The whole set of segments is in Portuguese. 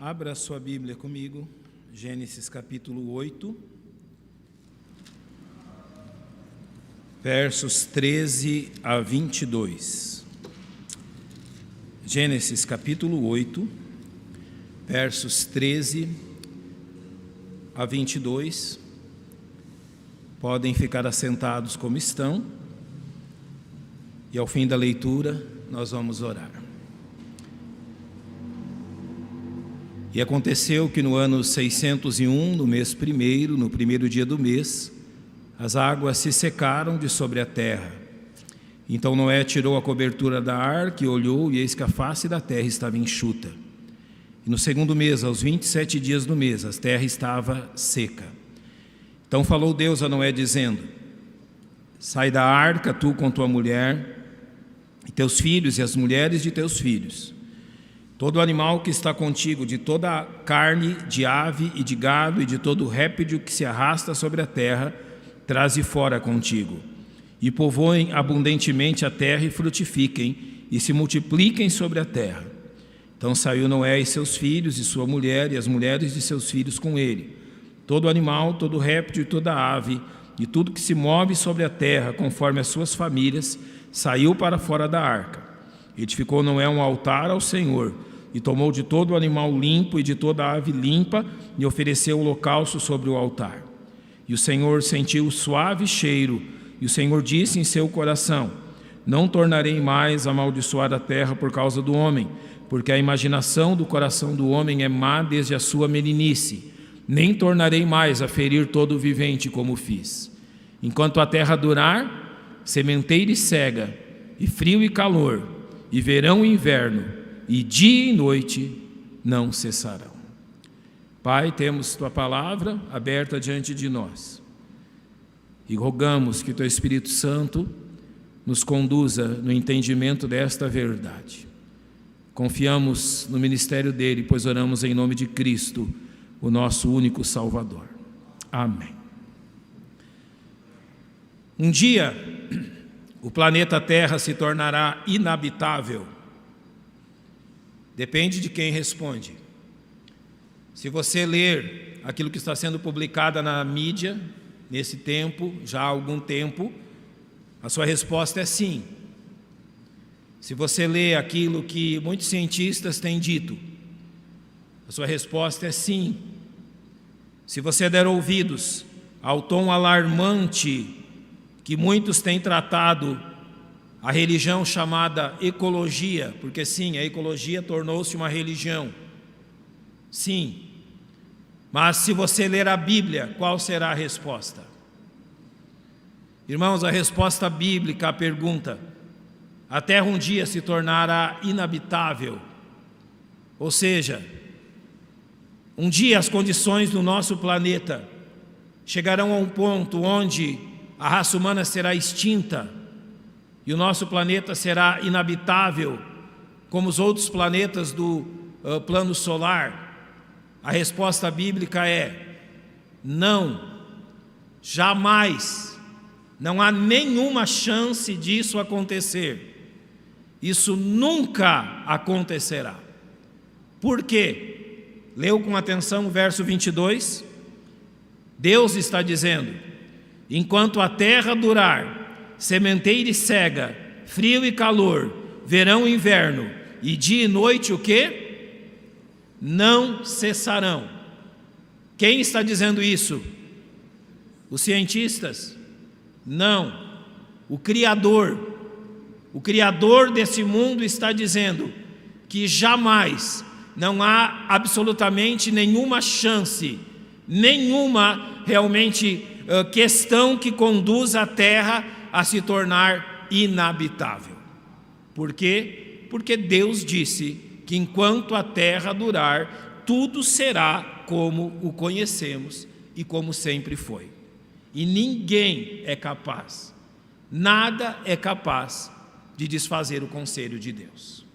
Abra a sua Bíblia comigo, Gênesis capítulo 8, versos 13 a 22. Gênesis capítulo 8, versos 13 a 22. Podem ficar assentados como estão, e ao fim da leitura nós vamos orar. E aconteceu que no ano 601, no mês primeiro, no primeiro dia do mês, as águas se secaram de sobre a terra. Então Noé tirou a cobertura da arca e olhou, e eis que a face da terra estava enxuta. E no segundo mês, aos 27 dias do mês, a terra estava seca. Então falou Deus a Noé, dizendo: sai da arca, tu com tua mulher, e teus filhos e as mulheres de teus filhos. Todo animal que está contigo, de toda a carne, de ave e de gado, e de todo réptil que se arrasta sobre a terra, traze fora contigo. E povoem abundantemente a terra, e frutifiquem, e se multipliquem sobre a terra. Então saiu Noé e seus filhos, e sua mulher, e as mulheres de seus filhos com ele. Todo animal, todo réptil e toda ave, e tudo que se move sobre a terra, conforme as suas famílias, saiu para fora da arca. Edificou Noé um altar ao Senhor, e tomou de todo o animal limpo e de toda a ave limpa, e ofereceu o holocausto sobre o altar. E o Senhor sentiu o suave cheiro, e o Senhor disse em seu coração: não tornarei mais a amaldiçoar a terra por causa do homem, porque a imaginação do coração do homem é má desde a sua meninice. Nem tornarei mais a ferir todo o vivente como fiz. Enquanto a terra durar, sementeira e cega, e frio e calor, e verão e inverno, e dia e noite não cessarão. Pai, temos Tua palavra aberta diante de nós, e rogamos que Teu Espírito Santo nos conduza no entendimento desta verdade. Confiamos no ministério dEle, pois oramos em nome de Cristo, o nosso único Salvador. Amém. Um dia, o planeta Terra se tornará inabitável. Depende de quem responde. Se você ler aquilo que está sendo publicado na mídia, nesse tempo, já há algum tempo, a sua resposta é sim. Se você lê aquilo que muitos cientistas têm dito, a sua resposta é sim. Se você der ouvidos ao tom alarmante que muitos têm tratado a religião chamada ecologia, porque sim, a ecologia tornou-se uma religião. Sim. Mas se você ler a Bíblia, qual será a resposta? Irmãos, a resposta bíblica à pergunta: a terra um dia se tornará inabitável. Ou seja, um dia as condições do nosso planeta chegarão a um ponto onde a raça humana será extinta e o nosso planeta será inabitável, como os outros planetas do plano solar. A resposta bíblica é: não, jamais, não há nenhuma chance disso acontecer. Isso nunca acontecerá. Por quê? Leu com atenção o verso 22? Deus está dizendo: enquanto a terra durar, sementeira e cega, frio e calor, verão e inverno, e dia e noite o quê? Não cessarão. Quem está dizendo isso? Os cientistas? Não. O Criador desse mundo está dizendo que jamais, não há absolutamente nenhuma chance, nenhuma realmente questão que conduza a terra a se tornar inabitável. Por quê? Porque Deus disse que enquanto a terra durar, tudo será como o conhecemos e como sempre foi. E ninguém é capaz, nada é capaz de desfazer o conselho de Deus.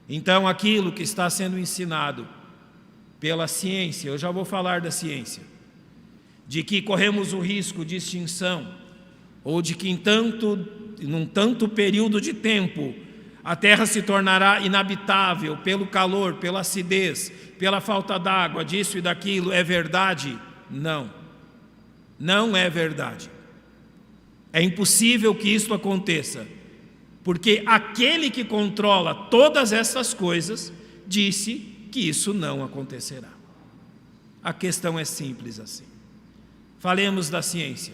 Então aquilo que está sendo ensinado pela ciência, eu já vou falar da ciência, de que corremos o risco de extinção, ou de que num tanto período de tempo a terra se tornará inabitável pelo calor, pela acidez, pela falta d'água, disso e daquilo. É verdade? Não. Não é verdade. É impossível que isto aconteça, porque aquele que controla todas essas coisas disse que isso não acontecerá. A questão é simples assim. Falemos da ciência.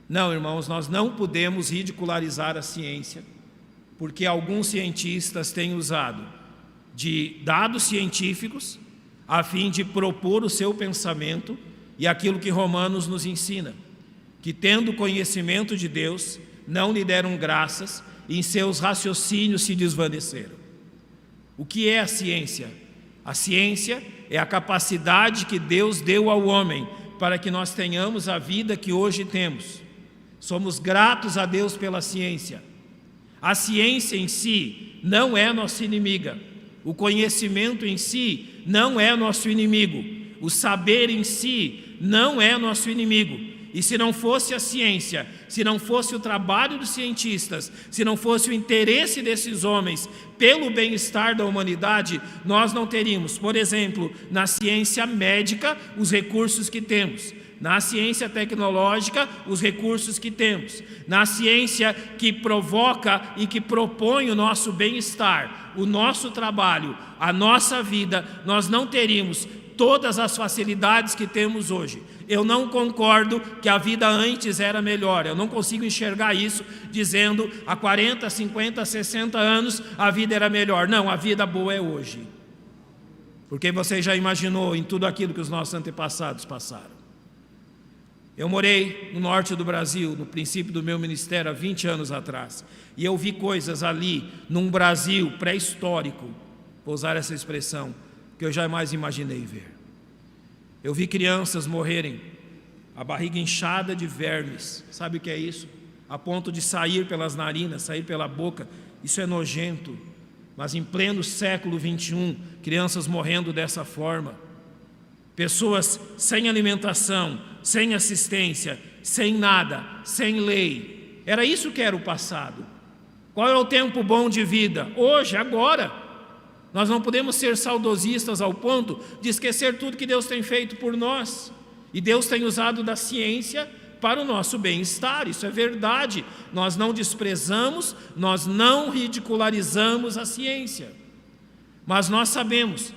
Não, irmãos, nós não podemos ridicularizar a ciência, porque alguns cientistas têm usado de dados científicos a fim de propor o seu pensamento e aquilo que Romanos nos ensina, que tendo conhecimento de Deus, não lhe deram graças e em seus raciocínios se desvaneceram. O que é a ciência? A ciência é a capacidade que Deus deu ao homem para que nós tenhamos a vida que hoje temos. Somos gratos a Deus pela ciência. A ciência em si não é nossa inimiga. O conhecimento em si não é nosso inimigo. O saber em si não é nosso inimigo. E se não fosse a ciência, se não fosse o trabalho dos cientistas, se não fosse o interesse desses homens pelo bem-estar da humanidade, nós não teríamos, por exemplo, na ciência médica, os recursos que temos. Na ciência tecnológica, os recursos que temos. Na ciência que provoca e que propõe o nosso bem-estar, o nosso trabalho, a nossa vida, nós não teríamos todas as facilidades que temos hoje. Eu não concordo que a vida antes era melhor. Eu não consigo enxergar isso dizendo há 40, 50, 60 anos a vida era melhor. Não, a vida boa é hoje. Porque você já imaginou em tudo aquilo que os nossos antepassados passaram. Eu morei no norte do Brasil, no princípio do meu ministério, há 20 anos atrás. E eu vi coisas ali, num Brasil pré-histórico, vou usar essa expressão, que eu jamais imaginei ver. Eu vi crianças morrerem, a barriga inchada de vermes. Sabe o que é isso? A ponto de sair pelas narinas, sair pela boca. Isso é nojento. Mas em pleno século XXI, crianças morrendo dessa forma. Pessoas sem alimentação, sem assistência, sem nada, sem lei. Era isso que era o passado. Qual é o tempo bom de vida? Hoje, agora. Nós não podemos ser saudosistas ao ponto de esquecer tudo que Deus tem feito por nós. E Deus tem usado da ciência para o nosso bem-estar, isso é verdade. Nós não desprezamos, nós não ridicularizamos a ciência. Mas nós sabemos,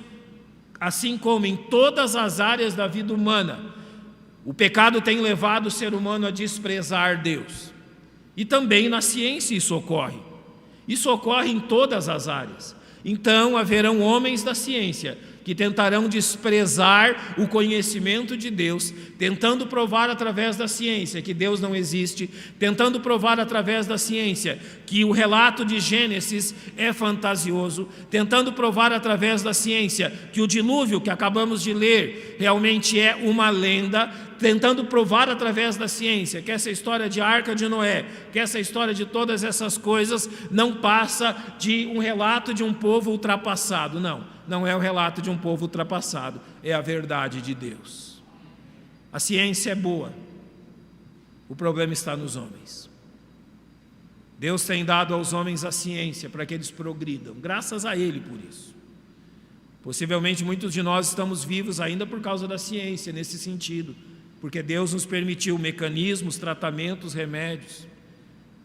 assim como em todas as áreas da vida humana, o pecado tem levado o ser humano a desprezar Deus. E também na ciência isso ocorre. Isso ocorre em todas as áreas. Então haverão homens da ciência que tentarão desprezar o conhecimento de Deus, tentando provar através da ciência que Deus não existe, tentando provar através da ciência que o relato de Gênesis é fantasioso, tentando provar através da ciência que o dilúvio que acabamos de ler realmente é uma lenda, tentando provar através da ciência que essa história de Arca de Noé, que essa história de todas essas coisas não passa de um relato de um povo ultrapassado. Não é o relato de um povo ultrapassado, é a verdade de Deus. A ciência é boa, o problema está nos homens. Deus tem dado aos homens a ciência para que eles progridam, graças a Ele por isso. Possivelmente muitos de nós estamos vivos ainda por causa da ciência, nesse sentido, porque Deus nos permitiu mecanismos, tratamentos, remédios.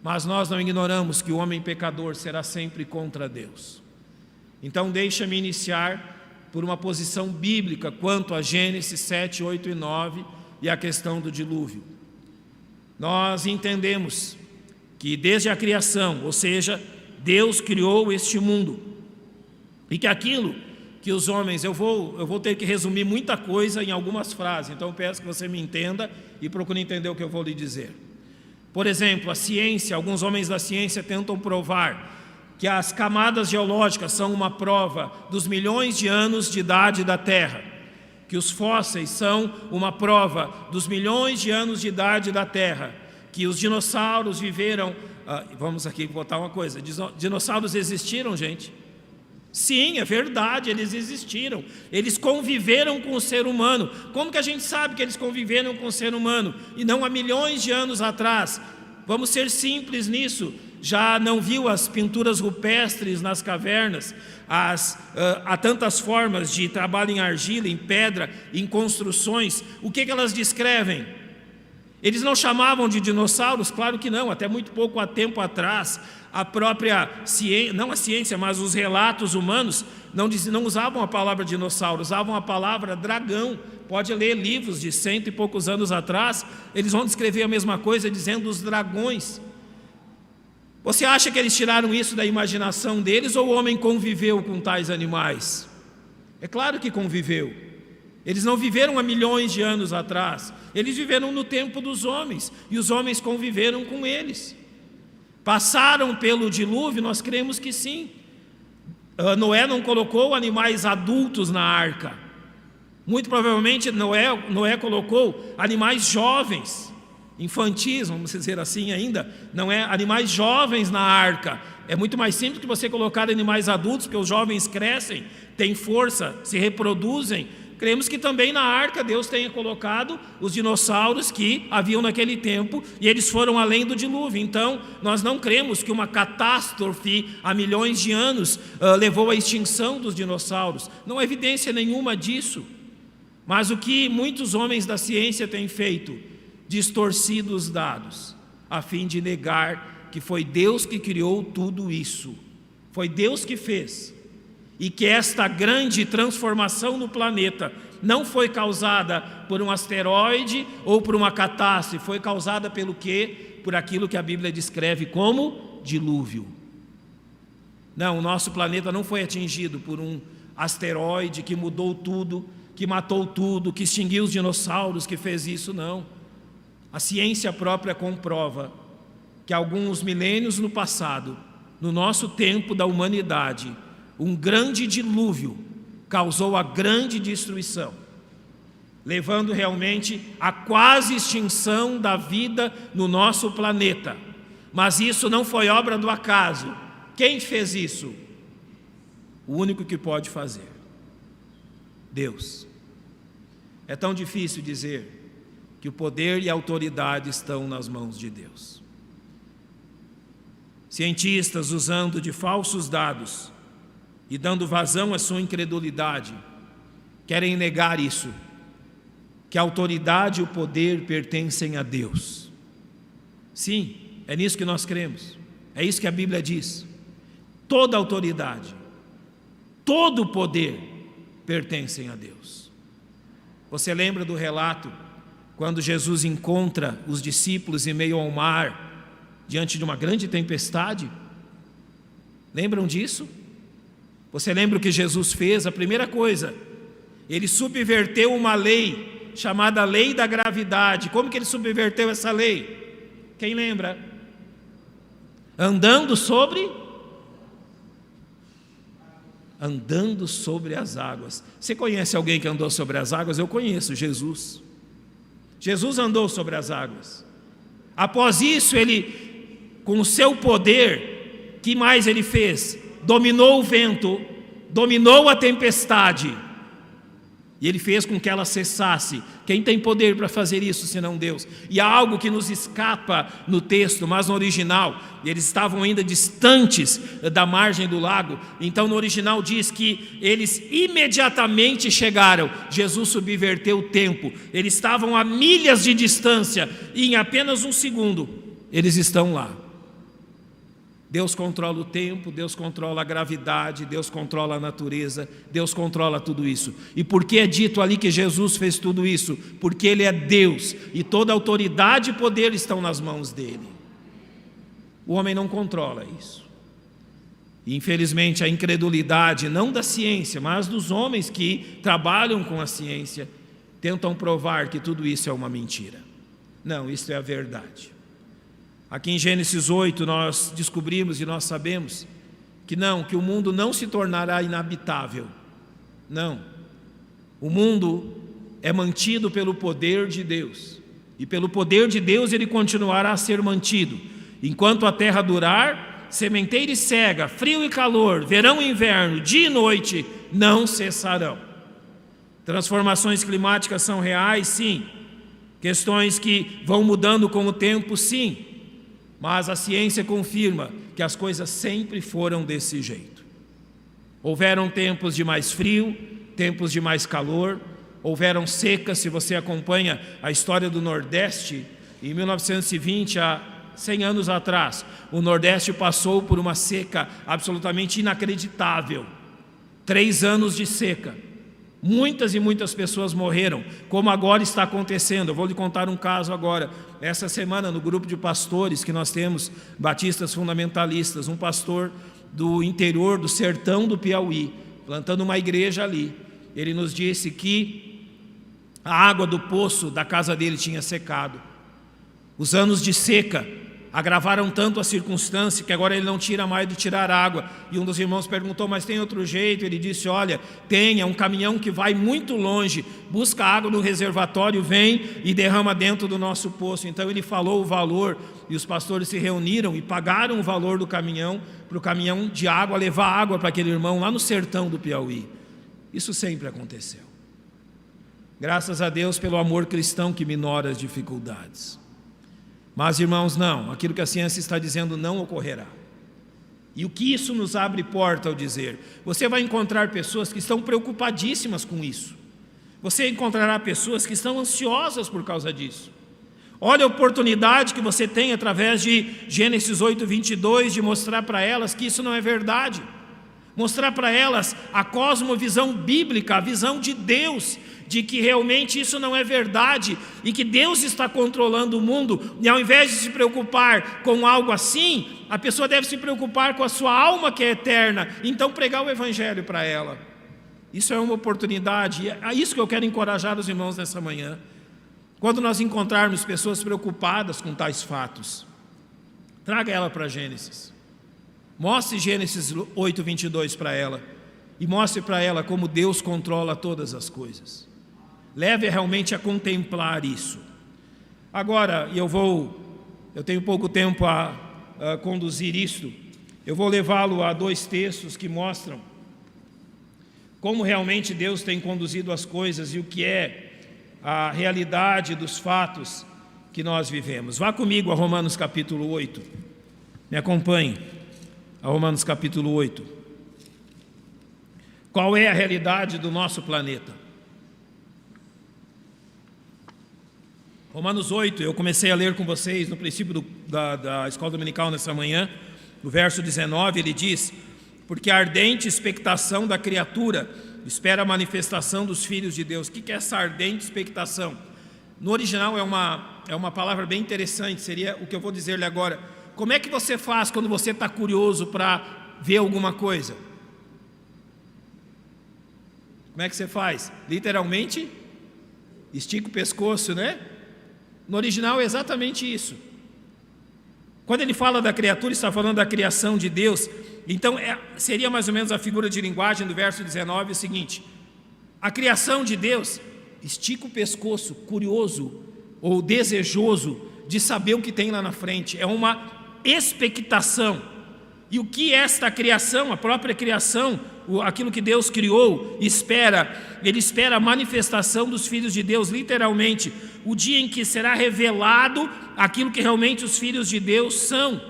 Mas nós não ignoramos que o homem pecador será sempre contra Deus. Então deixa-me iniciar por uma posição bíblica quanto a Gênesis 7, 8 e 9 e a questão do dilúvio. Nós entendemos que desde a criação, ou seja, Deus criou este mundo, e que aquilo que os homens, eu vou ter que resumir muita coisa em algumas frases, então eu peço que você me entenda e procure entender o que eu vou lhe dizer. Por exemplo, a ciência, alguns homens da ciência tentam provar que as camadas geológicas são uma prova dos milhões de anos de idade da Terra, que os fósseis são uma prova dos milhões de anos de idade da Terra, que os dinossauros viveram, vamos aqui botar uma coisa, dinossauros existiram, gente? Sim, é verdade, eles existiram, eles conviveram com o ser humano. Como que a gente sabe que eles conviveram com o ser humano? E não há milhões de anos atrás. Vamos ser simples nisso. já não viu as pinturas rupestres nas cavernas, há tantas formas de trabalho em argila, em pedra, em construções. O que elas descrevem? Eles não chamavam de dinossauros? Claro que não, até muito pouco tempo atrás, a própria ciência, não a ciência, mas os relatos humanos, não usavam a palavra dinossauro, usavam a palavra dragão. Pode ler livros de 100 e poucos anos atrás, eles vão descrever a mesma coisa, dizendo os dragões. Você acha que eles tiraram isso da imaginação deles, ou o homem conviveu com tais animais? É claro que conviveu. Eles não viveram há milhões de anos atrás, eles viveram no tempo dos homens, e os homens conviveram com eles. Passaram pelo dilúvio? Nós cremos que sim. Noé não colocou animais adultos na arca. Muito provavelmente Noé colocou animais jovens, infantis, vamos dizer assim ainda, não é animais jovens na arca. É muito mais simples que você colocar animais adultos, porque os jovens crescem, têm força, se reproduzem. Cremos que também na arca Deus tenha colocado os dinossauros que haviam naquele tempo, e eles foram além do dilúvio. Então nós não cremos que uma catástrofe há milhões de anos levou à extinção dos dinossauros. Não há evidência nenhuma disso. Mas o que muitos homens da ciência têm feito? Distorcido os dados, a fim de negar que foi Deus que criou tudo isso, foi Deus que fez, e que esta grande transformação no planeta não foi causada por um asteroide ou por uma catástrofe, foi causada pelo quê? Por aquilo que a Bíblia descreve como dilúvio. Não, o nosso planeta não foi atingido por um asteroide que mudou tudo, que matou tudo, que extinguiu os dinossauros, que fez isso, não. A ciência própria comprova que alguns milênios no passado, no nosso tempo da humanidade, um grande dilúvio causou a grande destruição, levando realmente à quase extinção da vida no nosso planeta. Mas isso não foi obra do acaso. Quem fez isso? O único que pode fazer: Deus. É tão difícil dizer que o poder e a autoridade estão nas mãos de Deus. Cientistas usando de falsos dados e dando vazão à sua incredulidade, querem negar isso, que a autoridade e o poder pertencem a Deus. Sim, é nisso que nós cremos, é isso que a Bíblia diz. Toda autoridade, todo o poder pertencem a Deus. Você lembra do relato quando Jesus encontra os discípulos em meio ao mar, diante de uma grande tempestade? Lembram disso? Você lembra o que Jesus fez? A primeira coisa, ele subverteu uma lei chamada lei da gravidade. Como que ele subverteu essa lei? Quem lembra? Andando sobre as águas. Você conhece alguém que andou sobre as águas? Eu conheço, Jesus. Jesus andou sobre as águas. Após isso, ele, com o seu poder, que mais ele fez? Dominou o vento, dominou a tempestade, e ele fez com que ela cessasse. Quem tem poder para fazer isso senão Deus? E há algo que nos escapa no texto, mas no original, eles estavam ainda distantes da margem do lago. Então no original diz que eles imediatamente chegaram. Jesus subverteu o tempo. Eles estavam a milhas de distância, e em apenas um segundo eles estão lá. Deus controla o tempo, Deus controla a gravidade, Deus controla a natureza, Deus controla tudo isso. E por que é dito ali que Jesus fez tudo isso? Porque Ele é Deus, e toda autoridade e poder estão nas mãos dEle. O homem não controla isso. E infelizmente a incredulidade, não da ciência, mas dos homens que trabalham com a ciência, tentam provar que tudo isso é uma mentira. Não, isso é a verdade. Aqui em Gênesis 8 nós descobrimos e nós sabemos que o mundo não se tornará inabitável. Não. O mundo é mantido pelo poder de Deus. E pelo poder de Deus ele continuará a ser mantido. Enquanto a terra durar, sementeira e cega, frio e calor, verão e inverno, dia e noite, não cessarão. Transformações climáticas são reais, sim. Questões que vão mudando com o tempo, sim. mas a ciência confirma que as coisas sempre foram desse jeito. Houveram tempos de mais frio, tempos de mais calor, houveram secas. Se você acompanha a história do Nordeste, em 1920, há 100 anos atrás, o Nordeste passou por uma seca absolutamente inacreditável. 3 anos de seca. Muitas e muitas pessoas morreram, como agora está acontecendo. Eu vou lhe contar um caso agora. Essa semana, no grupo de pastores que nós temos, batistas fundamentalistas, um pastor do interior do sertão do Piauí, plantando uma igreja ali, ele nos disse que a água do poço da casa dele tinha secado. Os anos de seca agravaram tanto a circunstância que agora ele não tira mais de tirar água. E um dos irmãos perguntou, mas tem outro jeito? Ele disse, olha, tem, é um caminhão que vai muito longe, busca água no reservatório, vem e derrama dentro do nosso poço. Então ele falou o valor e os pastores se reuniram e pagaram o valor do caminhão, para o caminhão de água levar água para aquele irmão lá no sertão do Piauí. Isso sempre aconteceu. Graças a Deus pelo amor cristão que minora as dificuldades. Mas, irmãos, não, aquilo que a ciência está dizendo não ocorrerá. E o que isso nos abre porta ao dizer? Você vai encontrar pessoas que estão preocupadíssimas com isso. Você encontrará pessoas que estão ansiosas por causa disso. Olha a oportunidade que você tem através de Gênesis 8:22 de mostrar para elas que isso não é verdade. Mostrar para elas a cosmovisão bíblica, a visão de Deus, de que realmente isso não é verdade e que Deus está controlando o mundo, e ao invés de se preocupar com algo assim, a pessoa deve se preocupar com a sua alma que é eterna, então pregar o evangelho para ela. Isso é uma oportunidade, e é isso que eu quero encorajar os irmãos nessa manhã. Quando nós encontrarmos pessoas preocupadas com tais fatos, traga ela para Gênesis. Mostre Gênesis 8:22 para ela e mostre para ela como Deus controla todas as coisas. Leve realmente a contemplar isso. Agora, eu tenho pouco tempo a conduzir isto, eu vou levá-lo a 2 textos que mostram como realmente Deus tem conduzido as coisas e o que é a realidade dos fatos que nós vivemos. Vá comigo a Romanos capítulo 8, me acompanhe. A Romanos capítulo 8. Qual é a realidade do nosso planeta? Romanos 8, eu comecei a ler com vocês no princípio da escola dominical nessa manhã, no verso 19, ele diz, porque a ardente expectação da criatura espera a manifestação dos filhos de Deus. O que é essa ardente expectação? No original é uma palavra bem interessante, seria o que eu vou dizer-lhe agora. Como é que você faz quando você está curioso para ver alguma coisa? Como é que você faz? Literalmente, estica o pescoço, né? No original é exatamente isso. Quando ele fala da criatura, está falando da criação de Deus. Então, seria mais ou menos a figura de linguagem do verso 19, o seguinte: a criação de Deus estica o pescoço, curioso ou desejoso de saber o que tem lá na frente. É uma expectação. E o que esta criação, a própria criação, aquilo que Deus criou, espera? Ele espera a manifestação dos filhos de Deus, literalmente, o dia em que será revelado aquilo que realmente os filhos de Deus são.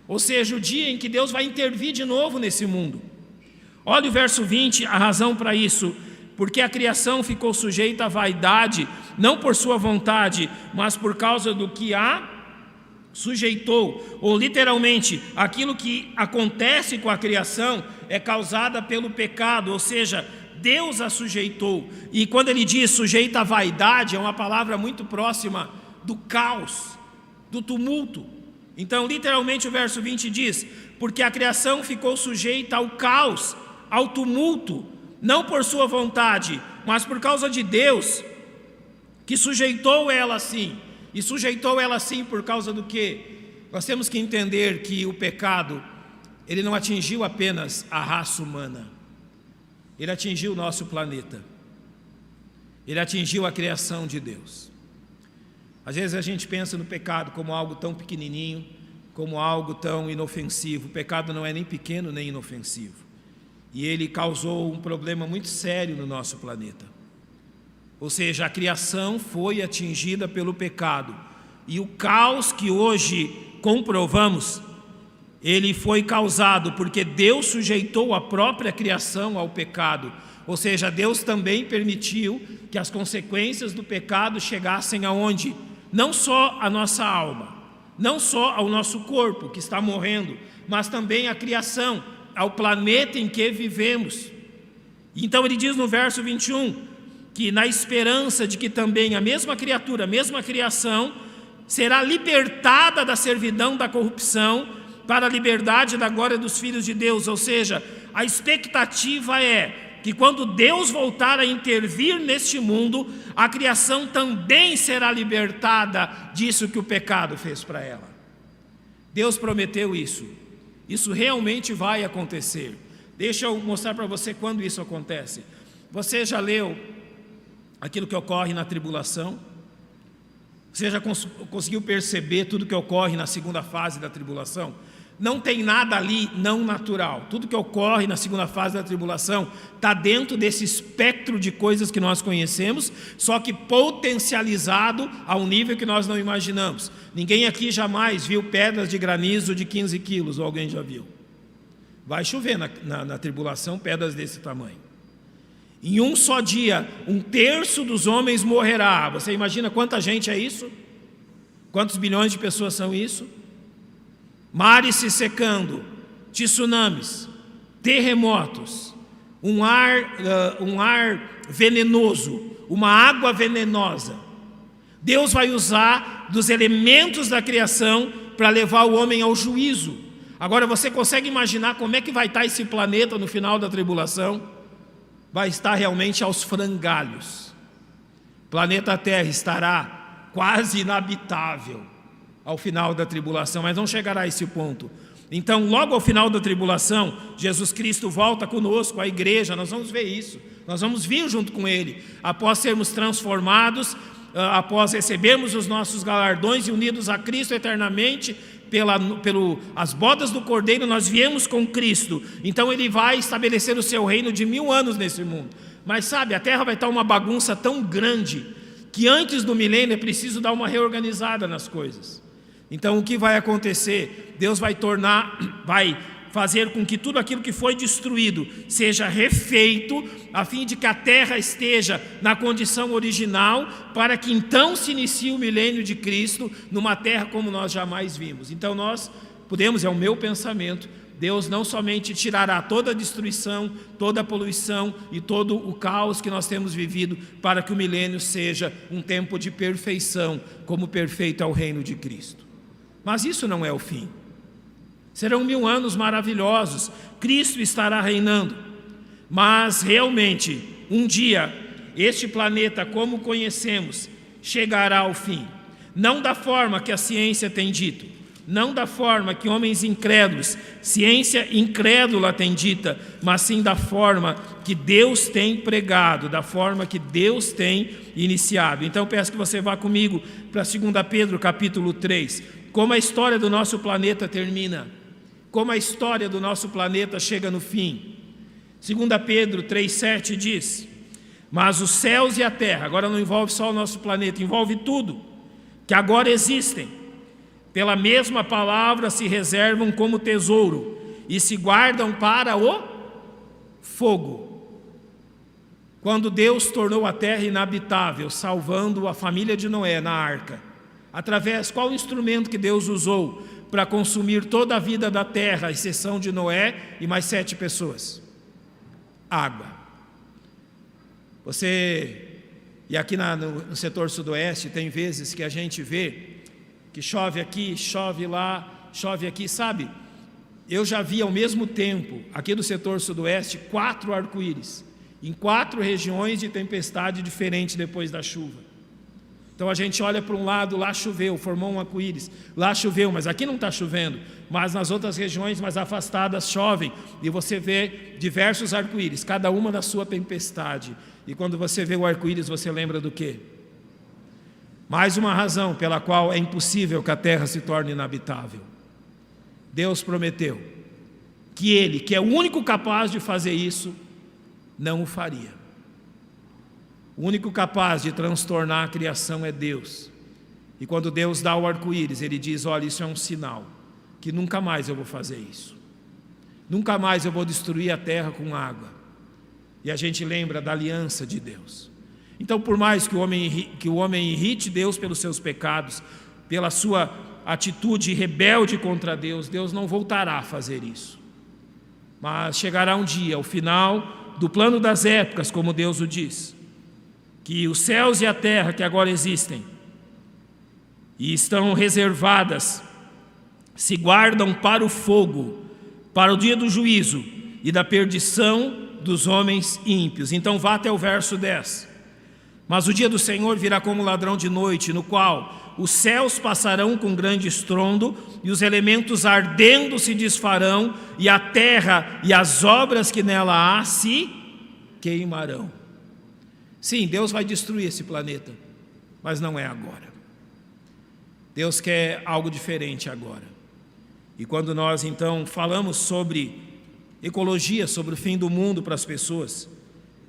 Ou seja, o dia em que Deus vai intervir de novo nesse mundo. Olha o verso 20, a razão para isso: porque a criação ficou sujeita à vaidade, não por sua vontade, mas por causa do que a sujeitou. Ou literalmente, aquilo que acontece com a criação é causada pelo pecado, ou seja, Deus a sujeitou. E quando ele diz sujeita à vaidade, é uma palavra muito próxima do caos, do tumulto. Então, literalmente, o verso 20 diz: porque a criação ficou sujeita ao caos, ao tumulto, não por sua vontade, mas por causa de Deus, que sujeitou ela assim. E sujeitou ela assim por causa do quê? Nós temos que entender que o pecado, ele não atingiu apenas a raça humana, ele atingiu o nosso planeta, ele atingiu a criação de Deus. Às vezes a gente pensa no pecado como algo tão pequenininho, como algo tão inofensivo. O pecado não é nem pequeno nem inofensivo, e ele causou um problema muito sério no nosso planeta. Ou seja, a criação foi atingida pelo pecado, e o caos que hoje comprovamos, ele foi causado porque Deus sujeitou a própria criação ao pecado. Ou seja, Deus também permitiu que as consequências do pecado chegassem aonde? Não só a nossa alma, não só ao nosso corpo que está morrendo, mas também a criação, ao planeta em que vivemos. Então ele diz no verso 21, que na esperança de que também a mesma criatura, a mesma criação, será libertada da servidão da corrupção para a liberdade da glória dos filhos de Deus. Ou seja, a expectativa é que quando Deus voltar a intervir neste mundo, a criação também será libertada disso que o pecado fez para ela. Deus prometeu isso. Isso realmente vai acontecer. Deixa eu mostrar para você quando isso acontece. Você já leu aquilo que ocorre na tribulação? Você já conseguiu perceber tudo que ocorre na segunda fase da tribulação? Não tem nada ali não natural. Tudo que ocorre na segunda fase da tribulação está dentro desse espectro de coisas que nós conhecemos, só que potencializado a um nível que nós não imaginamos. Ninguém aqui jamais viu pedras de granizo de 15 quilos, ou alguém já viu? Vai chover na tribulação pedras desse tamanho. Em um só dia, 1/3 dos homens morrerá. Você imagina quanta gente é isso? Quantos bilhões de pessoas são isso? Mares se secando, tsunamis, terremotos, um ar venenoso, uma água venenosa. Deus vai usar dos elementos da criação para levar o homem ao juízo. Agora você consegue imaginar como é que vai estar esse planeta no final da tribulação? Vai estar realmente aos frangalhos. O planeta Terra estará quase inabitável ao final da tribulação, mas não chegará a esse ponto. Então, logo ao final da tribulação, Jesus Cristo volta conosco, a igreja, nós vamos ver isso, nós vamos vir junto com Ele, após sermos transformados, após recebermos os nossos galardões e unidos a Cristo eternamente, as bodas do Cordeiro, nós viemos com Cristo. Então Ele vai estabelecer o seu reino de 1000 anos nesse mundo. Mas sabe, a terra vai estar uma bagunça tão grande, que antes do milênio é preciso dar uma reorganizada nas coisas. Então o que vai acontecer? Deus vai fazer com que tudo aquilo que foi destruído seja refeito, a fim de que a terra esteja na condição original, para que então se inicie o milênio de Cristo, numa terra como nós jamais vimos. Então nós podemos, é o meu pensamento, Deus não somente tirará toda a destruição, toda a poluição e todo o caos que nós temos vivido, para que o milênio seja um tempo de perfeição, como perfeito é o reino de Cristo. Mas isso não é o fim. Serão 1000 anos maravilhosos, Cristo estará reinando. Mas realmente, um dia, este planeta como conhecemos, chegará ao fim. Não da forma que a ciência tem dito, não da forma que homens incrédulos, ciência incrédula tem dita, mas sim da forma que Deus tem pregado, da forma que Deus tem iniciado. Então peço que você vá comigo para 2 Pedro capítulo 3, como a história do nosso planeta termina, como a história do nosso planeta chega no fim. 2 Pedro 3,7 diz: mas os céus e a terra, agora não envolve só o nosso planeta, envolve tudo, que agora existem, pela mesma palavra se reservam como tesouro e se guardam para o fogo. Quando Deus tornou a terra inabitável, salvando a família de Noé na arca, através qual instrumento que Deus usou para consumir toda a vida da terra, à exceção de Noé e mais 7 pessoas? Água. E aqui no setor sudoeste tem vezes que a gente vê que chove aqui, chove lá, chove aqui, sabe? Eu já vi ao mesmo tempo, aqui do setor sudoeste, 4 arco-íris, em 4 regiões de tempestade diferente depois da chuva. Então a gente olha para um lado, lá choveu, formou um arco-íris, lá choveu, mas aqui não está chovendo, mas nas outras regiões mais afastadas chovem, e você vê diversos arco-íris, cada uma na sua tempestade. E quando você vê o arco-íris, você lembra do quê? Mais uma razão pela qual é impossível que a terra se torne inabitável. Deus prometeu que Ele, que é o único capaz de fazer isso, não o faria. O único capaz de transtornar a criação é Deus. E quando Deus dá o arco-íris, Ele diz: olha, isso é um sinal que nunca mais eu vou fazer isso. Nunca mais eu vou destruir a terra com água. E a gente lembra da aliança de Deus. Então, por mais que o homem irrite Deus pelos seus pecados, pela sua atitude rebelde contra Deus, Deus não voltará a fazer isso. Mas chegará um dia, ao final do plano das épocas, como Deus o diz, que os céus e a terra que agora existem e estão reservadas, se guardam para o fogo, para o dia do juízo e da perdição dos homens ímpios. Então vá até o verso 10. Mas o dia do Senhor virá como ladrão de noite, no qual os céus passarão com grande estrondo, e os elementos ardendo se desfarão, e a terra e as obras que nela há se queimarão. Sim, Deus vai destruir esse planeta, mas não é agora. Deus quer algo diferente agora. E quando nós então falamos sobre ecologia, sobre o fim do mundo para as pessoas,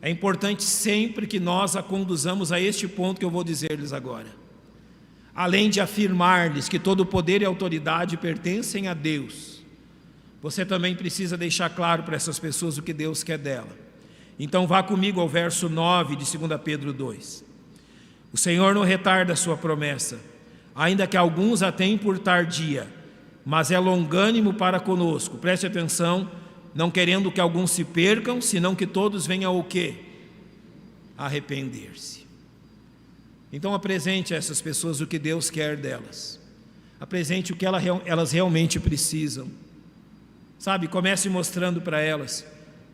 é importante sempre que nós a conduzamos a este ponto que eu vou dizer-lhes agora. Além de afirmar-lhes que todo o poder e autoridade pertencem a Deus, você também precisa deixar claro para essas pessoas o que Deus quer dela. Então vá comigo ao verso 9 de 2 Pedro 2. O Senhor não retarda a sua promessa, ainda que alguns a tenham por tardia, mas é longânimo para conosco. Preste atenção, não querendo que alguns se percam, senão que todos venham ao quê? Arrepender-se. Então apresente a essas pessoas o que Deus quer delas. Apresente o que elas realmente precisam. Sabe, comece mostrando para elas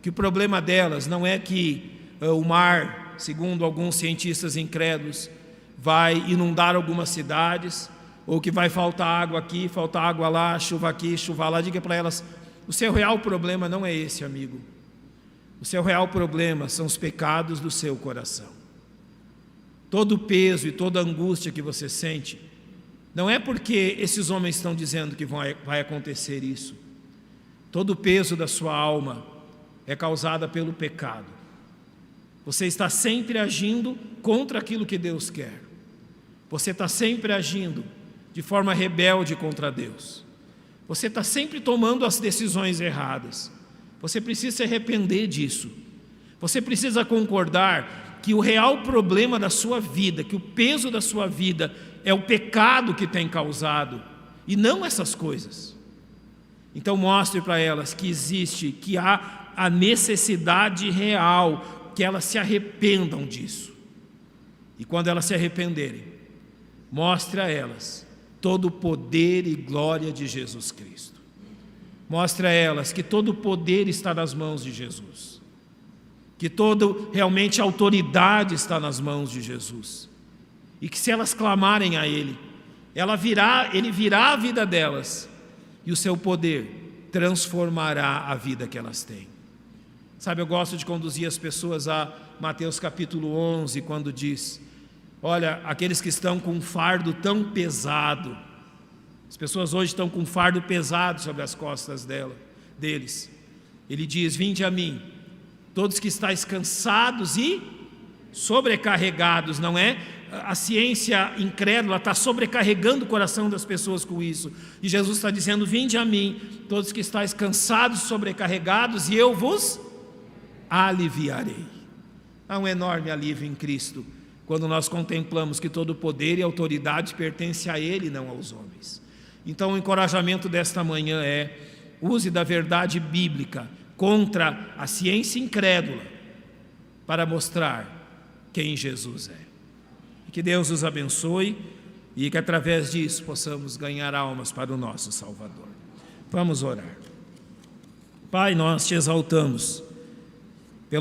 que o problema delas não é que o mar, segundo alguns cientistas incrédulos, vai inundar algumas cidades, ou que vai faltar água aqui, faltar água lá, chuva aqui, chuva lá. Diga para elas: o seu real problema não é esse, amigo. O seu real problema são os pecados do seu coração. Todo o peso e toda a angústia que você sente, não é porque esses homens estão dizendo que vai acontecer isso. Todo o peso da sua alma é causada pelo pecado. Você está sempre agindo contra aquilo que Deus quer. Você está sempre agindo de forma rebelde contra Deus. Você está sempre tomando as decisões erradas. Você precisa se arrepender disso. Você precisa concordar que o real problema da sua vida, que o peso da sua vida é o pecado que tem causado, e não essas coisas. Então mostre para elas que existe, que há a necessidade real, que elas se arrependam disso. E quando elas se arrependerem, mostre a elas todo o poder e glória de Jesus Cristo. Mostre a elas que todo o poder está nas mãos de Jesus, que realmente a autoridade está nas mãos de Jesus, e que se elas clamarem a Ele, Ele virá a vida delas, e o seu poder transformará a vida que elas têm. Sabe, eu gosto de conduzir as pessoas a Mateus capítulo 11, quando diz: olha, aqueles que estão com um fardo tão pesado, as pessoas hoje estão com um fardo pesado sobre as costas deles. Ele diz: vinde a mim, todos que estáis cansados e sobrecarregados. Não é? A ciência incrédula está sobrecarregando o coração das pessoas com isso. E Jesus está dizendo: vinde a mim, todos que estáis cansados e sobrecarregados, e eu vos aliviarei. Há um enorme alívio em Cristo, quando nós contemplamos que todo o poder e autoridade pertence a Ele, não aos homens. Então o encorajamento desta manhã é: use da verdade bíblica contra a ciência incrédula para mostrar quem Jesus é. E que Deus os abençoe e que através disso possamos ganhar almas para o nosso Salvador. Vamos orar. Pai, nós te exaltamos